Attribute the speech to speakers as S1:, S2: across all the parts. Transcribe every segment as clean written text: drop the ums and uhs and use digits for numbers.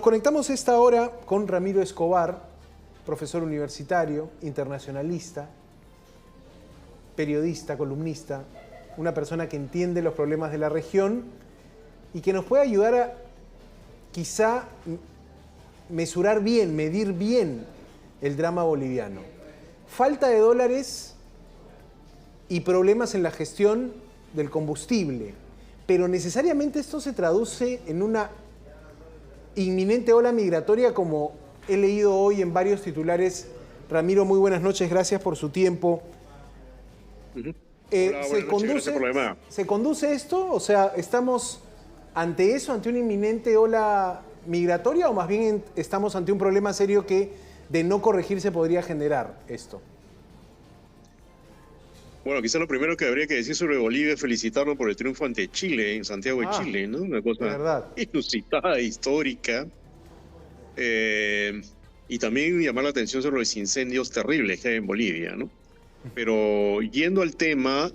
S1: conectamos esta hora con Ramiro Escobar, profesor universitario, internacionalista, periodista, columnista, una persona que entiende los problemas de la región y que nos puede ayudar a quizá mesurar bien, medir bien el drama boliviano. Falta de dólares y problemas en la gestión del combustible, pero necesariamente esto se traduce en una inminente ola migratoria, como he leído hoy en varios titulares. Ramiro, muy buenas noches, gracias por su tiempo.
S2: Hola, gracias por la llamada.
S1: ¿Se conduce esto? O sea, ¿estamos ante eso, ante una inminente ola migratoria, o más bien estamos ante un problema serio que de no corregirse podría generar esto?
S2: Bueno, quizá lo primero que habría que decir sobre Bolivia es felicitarlo por el triunfo ante Chile, en Santiago de Chile, ¿no? Una cosa inusitada, histórica. Y también llamar la atención sobre los incendios terribles que hay en Bolivia, ¿no? Pero yendo al tema,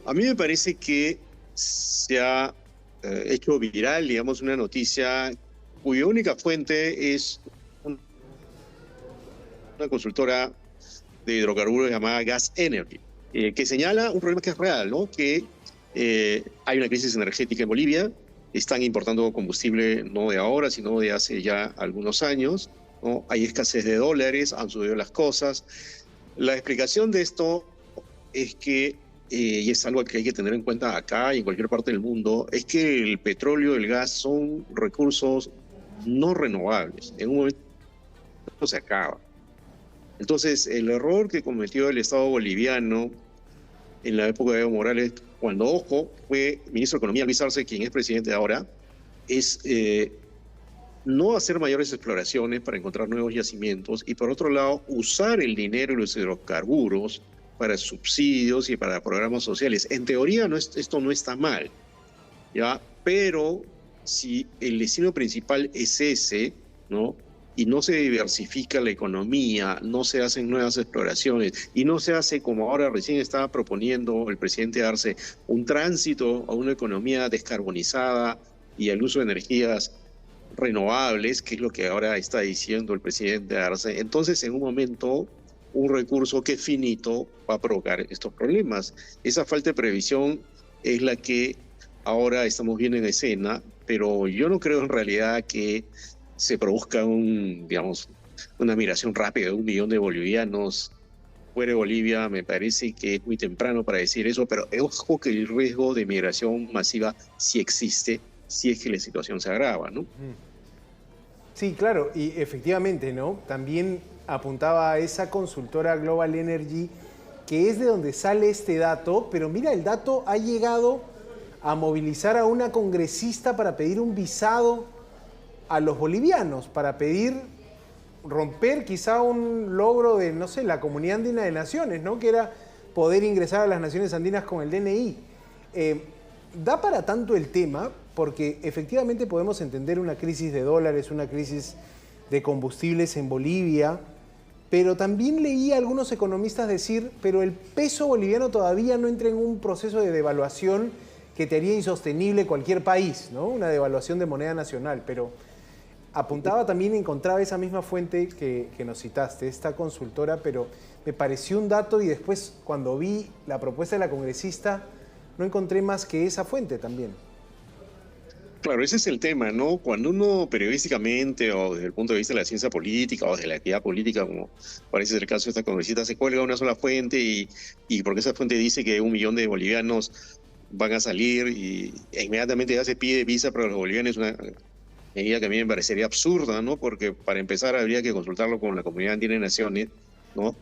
S2: a mí me parece que se ha hecho viral, digamos, una noticia cuya única fuente es una consultora de hidrocarburos llamada Gas Energy, que señala un problema que es real, ¿no? Que hay una crisis energética en Bolivia, están importando combustible no de ahora, sino de hace ya algunos años, ¿no? Hay escasez de dólares, han subido las cosas. La explicación de esto es que, y es algo que hay que tener en cuenta acá y en cualquier parte del mundo, es que el petróleo y el gas son recursos no renovables. En un momento se acaba. Entonces, el error que cometió el Estado boliviano en la época de Evo Morales, cuando, ojo, fue ministro de Economía Luis Arce, quien es presidente ahora, es no hacer mayores exploraciones para encontrar nuevos yacimientos y, por otro lado, usar el dinero y los hidrocarburos para subsidios y para programas sociales. En teoría, esto no está mal, ¿ya? Pero si el destino principal es ese, ¿no? Y no se diversifica la economía, no se hacen nuevas exploraciones y no se hace, como ahora recién estaba proponiendo el presidente Arce, un tránsito a una economía descarbonizada y al uso de energías renovables, que es lo que ahora está diciendo el presidente Arce, entonces en un momento un recurso que es finito va a provocar estos problemas. Esa falta de previsión es la que ahora estamos viendo en escena, pero yo no creo en realidad que se produzca una migración rápida de 1 millón de bolivianos fuera de Bolivia. Me parece que es muy temprano para decir eso, pero ojo que el riesgo de migración masiva sí existe, si es que la situación se agrava, ¿no?
S1: Sí, claro, y efectivamente, ¿no? También apuntaba a esa consultora Global Energy, que es de donde sale este dato, pero mira, el dato ha llegado a movilizar a una congresista para pedir un visado a los bolivianos, para pedir romper quizá un logro de, no sé, la Comunidad Andina de Naciones, ¿no? Que era poder ingresar a las naciones andinas con el DNI. Da para tanto el tema, porque efectivamente podemos entender una crisis de dólares, una crisis de combustibles en Bolivia, pero también leí a algunos economistas decir, pero el peso boliviano todavía no entra en un proceso de devaluación que te haría insostenible cualquier país, ¿no? Una devaluación de moneda nacional, pero apuntaba también, encontraba esa misma fuente que nos citaste, esta consultora, pero me pareció un dato y después cuando vi la propuesta de la congresista no encontré más que esa fuente también.
S2: Claro, ese es el tema, ¿no? Cuando uno periodísticamente o desde el punto de vista de la ciencia política o de la actividad política, como parece ser el caso de esta congresista, se cuelga una sola fuente y porque esa fuente dice que 1 millón de bolivianos van a salir e inmediatamente ya se pide visa para los bolivianos, una medida que a mí me parecería absurda, ¿no? Porque para empezar habría que consultarlo con la Comunidad Andina de Naciones, ¿no?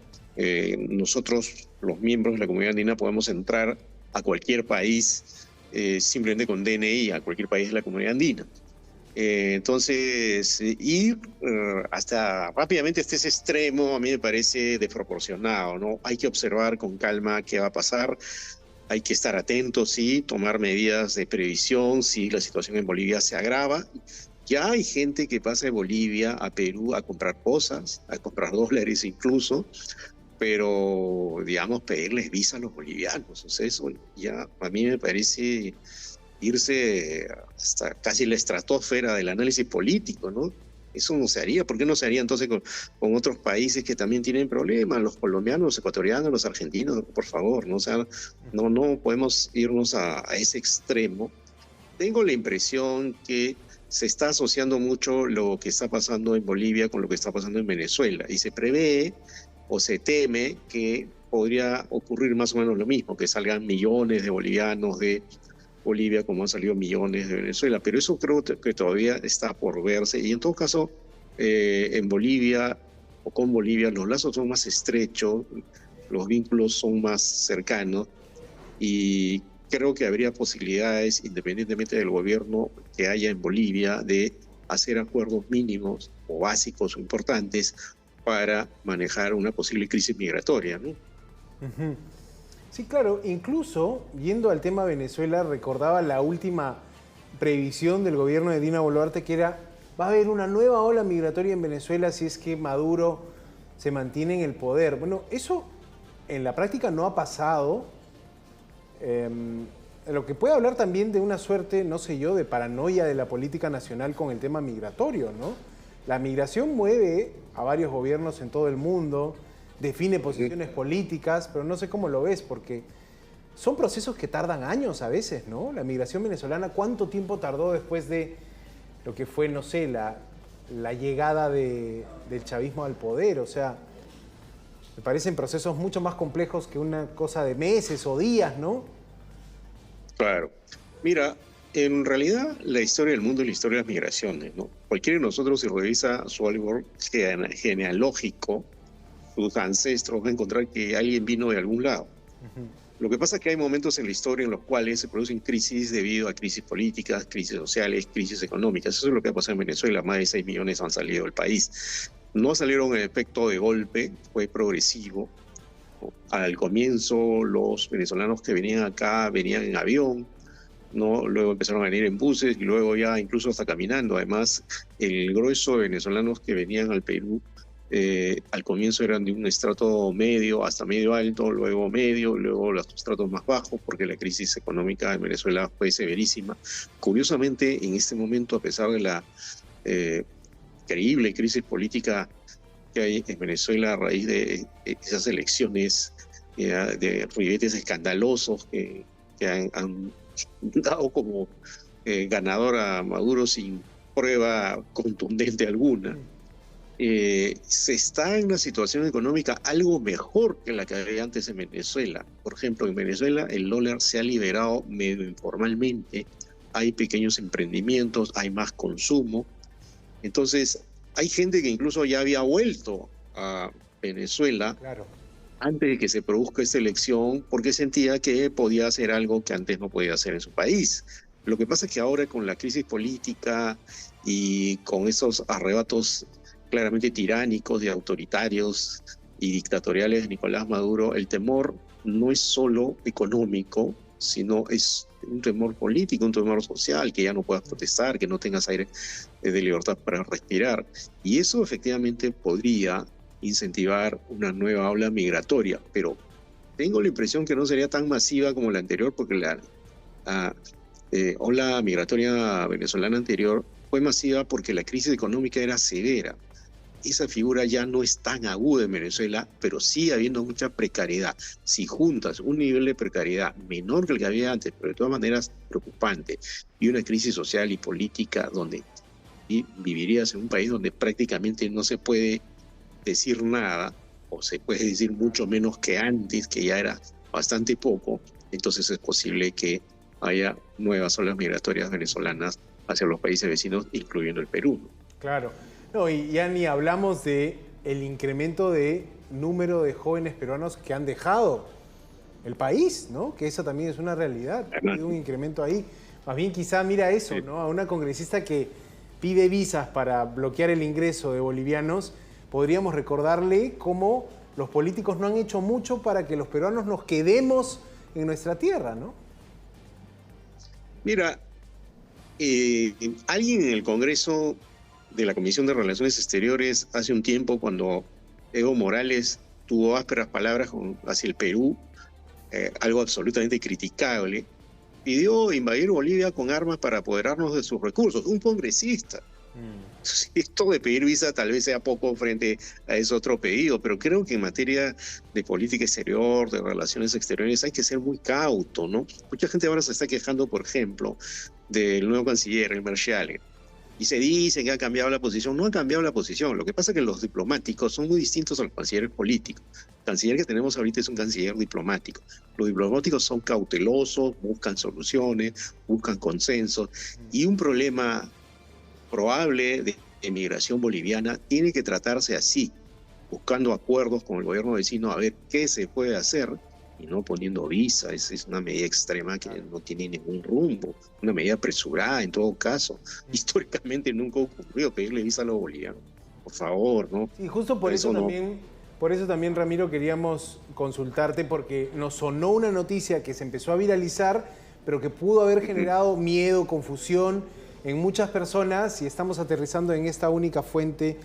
S2: Nosotros, los miembros de la Comunidad Andina, podemos entrar a cualquier país simplemente con DNI, a cualquier país de la Comunidad Andina. Entonces, ir hasta rápidamente hasta ese extremo a mí me parece desproporcionado, ¿no? Hay que observar con calma qué va a pasar. Hay que estar atentos, sí, tomar medidas de previsión si la situación en Bolivia se agrava. Ya hay gente que pasa de Bolivia a Perú a comprar cosas, a comprar dólares incluso, pero, digamos, pedirles visa a los bolivianos. O sea, eso ya a mí me parece irse hasta casi la estratosfera del análisis político, ¿no? Eso no se haría. ¿Por qué no se haría entonces con otros países que también tienen problemas? Los colombianos, los ecuatorianos, los argentinos, por favor, ¿no? O sea, no podemos irnos a ese extremo. Tengo la impresión que se está asociando mucho lo que está pasando en Bolivia con lo que está pasando en Venezuela y se prevé o se teme que podría ocurrir más o menos lo mismo, que salgan millones de bolivianos de Bolivia como han salido millones de Venezuela, pero eso creo que todavía está por verse y en todo caso en Bolivia o con Bolivia los lazos son más estrechos, los vínculos son más cercanos y creo que habría posibilidades, independientemente del gobierno que haya en Bolivia, de hacer acuerdos mínimos o básicos o importantes para manejar una posible crisis migratoria, ¿no?
S1: Ujú. Sí, claro, incluso yendo al tema Venezuela, recordaba la última previsión del gobierno de Dina Boluarte que era, va a haber una nueva ola migratoria en Venezuela si es que Maduro se mantiene en el poder. Bueno, eso en la práctica no ha pasado. Lo que puede hablar también de una suerte, no sé yo, de paranoia de la política nacional con el tema migratorio, ¿no? La migración mueve a varios gobiernos en todo el mundo, define posiciones políticas, pero no sé cómo lo ves, porque son procesos que tardan años a veces, ¿no? La migración venezolana, ¿cuánto tiempo tardó después de lo que fue, no sé, la llegada del chavismo al poder? O sea, me parecen procesos mucho más complejos que una cosa de meses o días, ¿no?
S2: Claro. Mira, en realidad la historia del mundo es la historia de las migraciones, ¿no? Cualquiera de nosotros, si revisa su árbol genealógico, sus ancestros, va a encontrar que alguien vino de algún lado. Lo que pasa es que hay momentos en la historia en los cuales se producen crisis debido a crisis políticas, crisis sociales, crisis económicas. Eso es lo que ha pasado en Venezuela. Más de 6 millones han salido del país. No salieron en efecto de golpe, fue progresivo. Al comienzo, los venezolanos que venían acá venían en avión, ¿no? Luego empezaron a venir en buses y luego ya incluso hasta caminando. Además, el grueso de venezolanos que venían al Perú al comienzo eran de un estrato medio hasta medio alto, luego medio, luego los estratos más bajos, porque la crisis económica en Venezuela fue severísima. Curiosamente, en este momento, a pesar de la increíble crisis política que hay en Venezuela a raíz de esas elecciones, de ribetes escandalosos que han dado como ganador a Maduro sin prueba contundente alguna, se está en una situación económica algo mejor que la que había antes en Venezuela. Por ejemplo, en Venezuela el dólar se ha liberado medio informalmente, hay pequeños emprendimientos, hay más consumo. Entonces, hay gente que incluso ya había vuelto a Venezuela, claro, antes de que se produzca esta elección, porque sentía que podía hacer algo que antes no podía hacer en su país. Lo que pasa es que ahora con la crisis política y con esos arrebatos claramente tiránicos y autoritarios y dictatoriales de Nicolás Maduro, el temor no es solo económico, sino es un temor político, un temor social, que ya no puedas protestar, que no tengas aire de libertad para respirar. Y eso efectivamente podría incentivar una nueva ola migratoria, pero tengo la impresión que no sería tan masiva como la anterior, porque la ola migratoria venezolana anterior fue masiva porque la crisis económica era severa. Esa figura ya no es tan aguda en Venezuela, pero sigue habiendo mucha precariedad. Si juntas un nivel de precariedad menor que el que había antes, pero de todas maneras preocupante, y una crisis social y política donde vivirías en un país donde prácticamente no se puede decir nada, o se puede decir mucho menos que antes, que ya era bastante poco, entonces es posible que haya nuevas olas migratorias venezolanas hacia los países vecinos, incluyendo el Perú.
S1: Claro. No, y ya ni hablamos de el incremento de número de jóvenes peruanos que han dejado el país, ¿no? Que eso también es una realidad. Hay un incremento ahí. Más bien quizá mira eso, ¿no? A una congresista que pide visas para bloquear el ingreso de bolivianos, podríamos recordarle cómo los políticos no han hecho mucho para que los peruanos nos quedemos en nuestra tierra, ¿no?
S2: Mira, alguien en el Congreso de la Comisión de Relaciones Exteriores hace un tiempo, cuando Evo Morales tuvo ásperas palabras hacia el Perú, algo absolutamente criticable, pidió invadir Bolivia con armas para apoderarnos de sus recursos, un congresista. Esto de pedir visa tal vez sea poco frente a ese otro pedido, pero creo que en materia de política exterior, de relaciones exteriores, hay que ser muy cauto, ¿no? Mucha gente ahora se está quejando, por ejemplo, del nuevo canciller, el Marshall, y se dice que ha cambiado la posición. No ha cambiado la posición. Lo que pasa es que los diplomáticos son muy distintos a los cancilleres políticos. El canciller que tenemos ahorita es un canciller diplomático. Los diplomáticos son cautelosos, buscan soluciones, buscan consensos, y un problema probable de emigración boliviana tiene que tratarse así, buscando acuerdos con el gobierno vecino a ver qué se puede hacer y no poniendo visa. Esa es una medida extrema que no tiene ningún rumbo, una medida apresurada en todo caso. Históricamente nunca ocurrió pedirle visa a los bolivianos. Por favor, ¿no?
S1: Sí, justo por eso también, Ramiro, queríamos consultarte, porque nos sonó una noticia que se empezó a viralizar, pero que pudo haber generado miedo, confusión en muchas personas, y estamos aterrizando en esta única fuente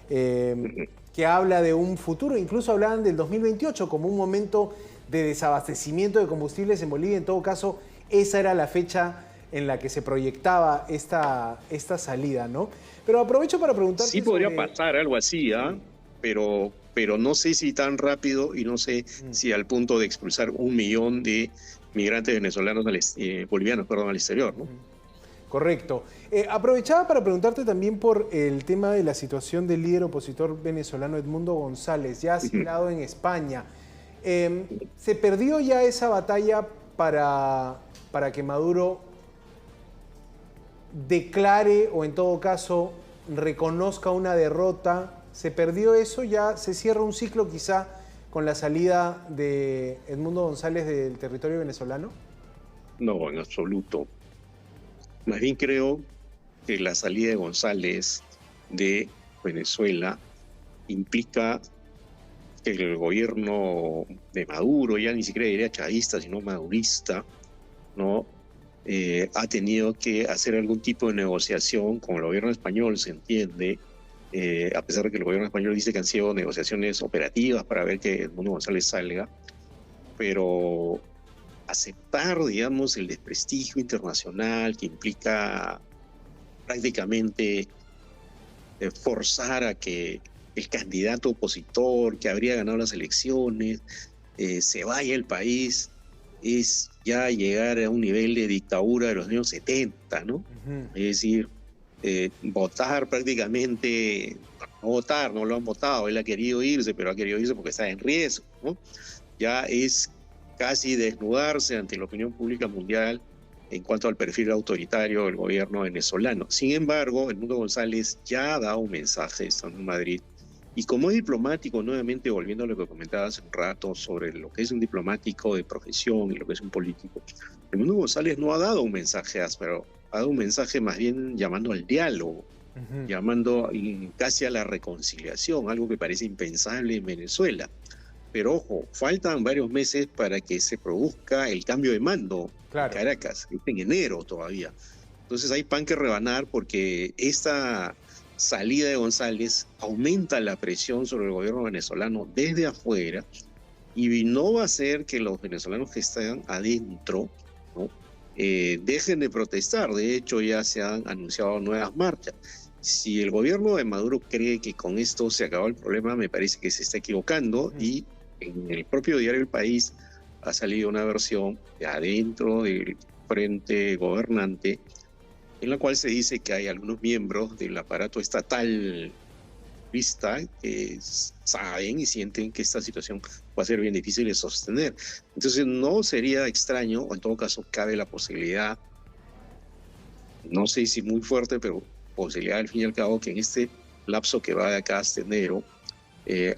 S1: que habla de un futuro. Incluso hablaban del 2028 como un momento de desabastecimiento de combustibles en Bolivia. En todo caso, esa era la fecha en la que se proyectaba esta salida, ¿no? Pero aprovecho para preguntarte
S2: sí podría pasar algo así, ¿ah? Pero no sé si tan rápido, y no sé si al punto de expulsar 1 millón de migrantes venezolanos, bolivianos, perdón, al exterior, ¿no?
S1: Correcto. Aprovechaba para preguntarte también por el tema de la situación del líder opositor venezolano Edmundo González, ya asilado en España. ¿Se perdió ya esa batalla para que Maduro declare, o en todo caso reconozca una derrota? ¿Se perdió eso? ¿Ya se cierra un ciclo quizá con la salida de Edmundo González del territorio venezolano?
S2: No, en absoluto. Más bien creo que la salida de González de Venezuela implica que el gobierno de Maduro, ya ni siquiera diría chavista, sino madurista, ¿no? Ha tenido que hacer algún tipo de negociación con el gobierno español, se entiende, a pesar de que el gobierno español dice que han sido negociaciones operativas para ver que Edmundo González salga, pero aceptar, digamos, el desprestigio internacional que implica prácticamente forzar a que el candidato opositor que habría ganado las elecciones se vaya del país, es ya llegar a un nivel de dictadura de los años 70, ¿no? Es decir, votar prácticamente, no votar, no lo han votado, él ha querido irse, pero ha querido irse porque está en riesgo, ¿no? Ya es casi desnudarse ante la opinión pública mundial en cuanto al perfil autoritario del gobierno venezolano. Sin embargo, Edmundo González ya ha dado un mensaje estando en Madrid, y como es diplomático, nuevamente volviendo a lo que comentaba hace un rato sobre lo que es un diplomático de profesión y lo que es un político, Edmundo González no ha dado un mensaje áspero, ha dado un mensaje más bien llamando al diálogo, llamando casi a la reconciliación, algo que parece impensable en Venezuela. Pero ojo, faltan varios meses para que se produzca el cambio de mando en Caracas, en enero todavía. Entonces hay pan que rebanar, porque esta salida de González aumenta la presión sobre el gobierno venezolano desde afuera, y no va a hacer que los venezolanos que están adentro, ¿no?, dejen de protestar. De hecho, ya se han anunciado nuevas marchas. Si el gobierno de Maduro cree que con esto se acabó el problema, me parece que se está equivocando, y en el propio diario El País ha salido una versión de adentro del frente gobernante, en la cual se dice que hay algunos miembros del aparato estatal que saben y sienten que esta situación va a ser bien difícil de sostener. Entonces no sería extraño, o en todo caso cabe la posibilidad, no sé si muy fuerte, pero posibilidad al fin y al cabo, que en este lapso que va de acá hasta enero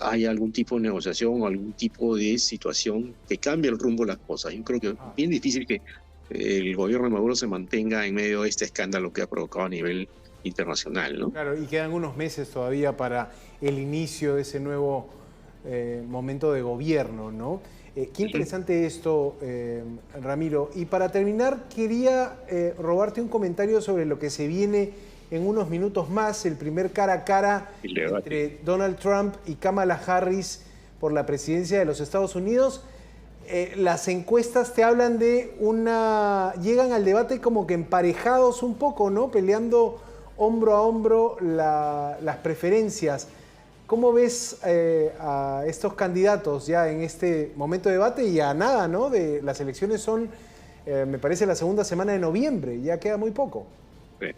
S2: haya algún tipo de negociación o algún tipo de situación que cambie el rumbo de las cosas. Yo creo que es bien difícil que el gobierno de Maduro se mantenga en medio de este escándalo que ha provocado a nivel internacional, ¿no?
S1: Claro, y quedan unos meses todavía para el inicio de ese nuevo momento de gobierno, ¿no? Qué interesante esto, Ramiro. Y para terminar, quería robarte un comentario sobre lo que se viene en unos minutos más, el primer cara a cara entre Donald Trump y Kamala Harris por la presidencia de los Estados Unidos. las encuestas te hablan de llegan al debate como que emparejados un poco, ¿no? Peleando hombro a hombro las preferencias. ¿Cómo ves a estos candidatos ya en este momento de debate y a nada, ¿no? Las elecciones son, me parece, la segunda semana de noviembre, ya queda muy poco.
S2: Sí.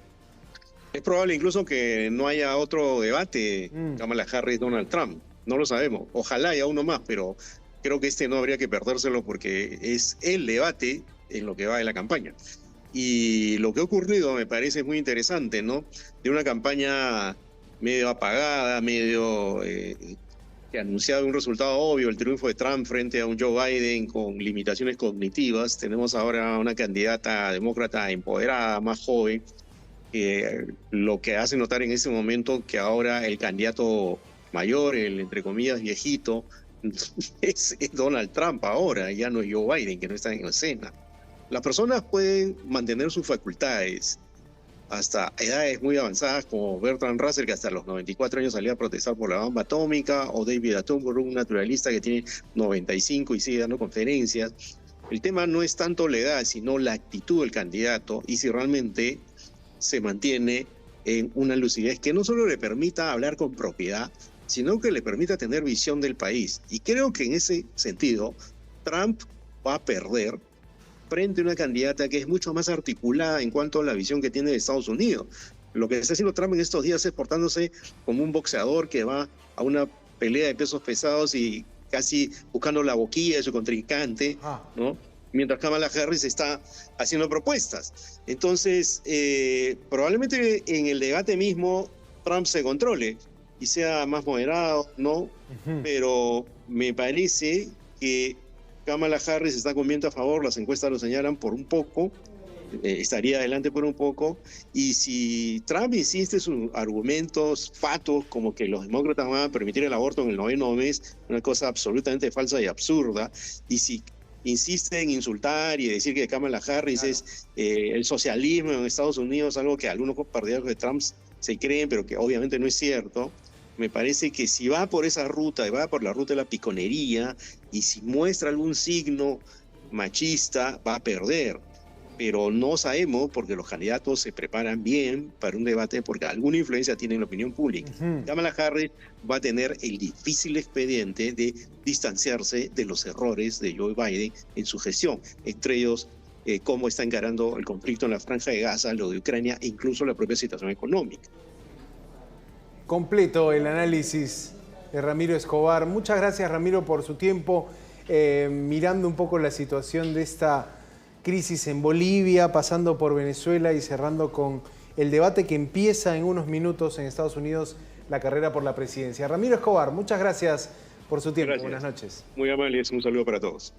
S2: Es probable incluso que no haya otro debate, Kamala Harris-Donald Trump. No lo sabemos. Ojalá haya uno más, pero creo que este no habría que perdérselo porque es el debate en lo que va de la campaña. Y lo que ha ocurrido me parece muy interesante, ¿no? De una campaña medio apagada, medio que anunciaba un resultado obvio, el triunfo de Trump frente a un Joe Biden con limitaciones cognitivas. Tenemos ahora una candidata demócrata empoderada, más joven, lo que hace notar en ese momento que ahora el candidato mayor, el entre comillas viejito, es Donald Trump ahora, ya no es Joe Biden, que no está en escena. Las personas pueden mantener sus facultades hasta edades muy avanzadas, como Bertrand Russell, que hasta los 94 años salía a protestar por la bomba atómica, o David Attenborough, un naturalista que tiene 95 y sigue dando conferencias. El tema no es tanto la edad, sino la actitud del candidato y si realmente se mantiene en una lucidez que no solo le permita hablar con propiedad, sino que le permita tener visión del país. Y creo que en ese sentido, Trump va a perder frente a una candidata que es mucho más articulada en cuanto a la visión que tiene de Estados Unidos. Lo que está haciendo Trump en estos días es portándose como un boxeador que va a una pelea de pesos pesados y casi buscando la boquilla de su contrincante, ¿no? Mientras Kamala Harris está haciendo propuestas. Entonces, probablemente en el debate mismo Trump se controle y sea más moderado, ¿no? Pero me parece que Kamala Harris está con viento a favor, las encuestas lo señalan por un poco, estaría adelante por un poco, y si Trump insiste sus argumentos fatos como que los demócratas van a permitir el aborto en el 9º mes, una cosa absolutamente falsa y absurda, y si insiste en insultar y decir que Kamala Harris es el socialismo en Estados Unidos, algo que algunos partidarios de Trump se creen, pero que obviamente no es cierto. Me parece que si va por esa ruta, va por la ruta de la piconería, y si muestra algún signo machista, va a perder. Pero no sabemos, porque los candidatos se preparan bien para un debate, porque alguna influencia tiene en la opinión pública. Kamala Harris va a tener el difícil expediente de distanciarse de los errores de Joe Biden en su gestión, entre ellos cómo está encarando el conflicto en la Franja de Gaza, lo de Ucrania e incluso la propia situación económica.
S1: Completo el análisis de Ramiro Escobar. Muchas gracias, Ramiro, por su tiempo, mirando un poco la situación de esta crisis en Bolivia, pasando por Venezuela y cerrando con el debate que empieza en unos minutos en Estados Unidos, la carrera por la presidencia. Ramiro Escobar, muchas gracias por su tiempo.
S2: Gracias.
S1: Buenas noches.
S2: Muy amable, un saludo para todos.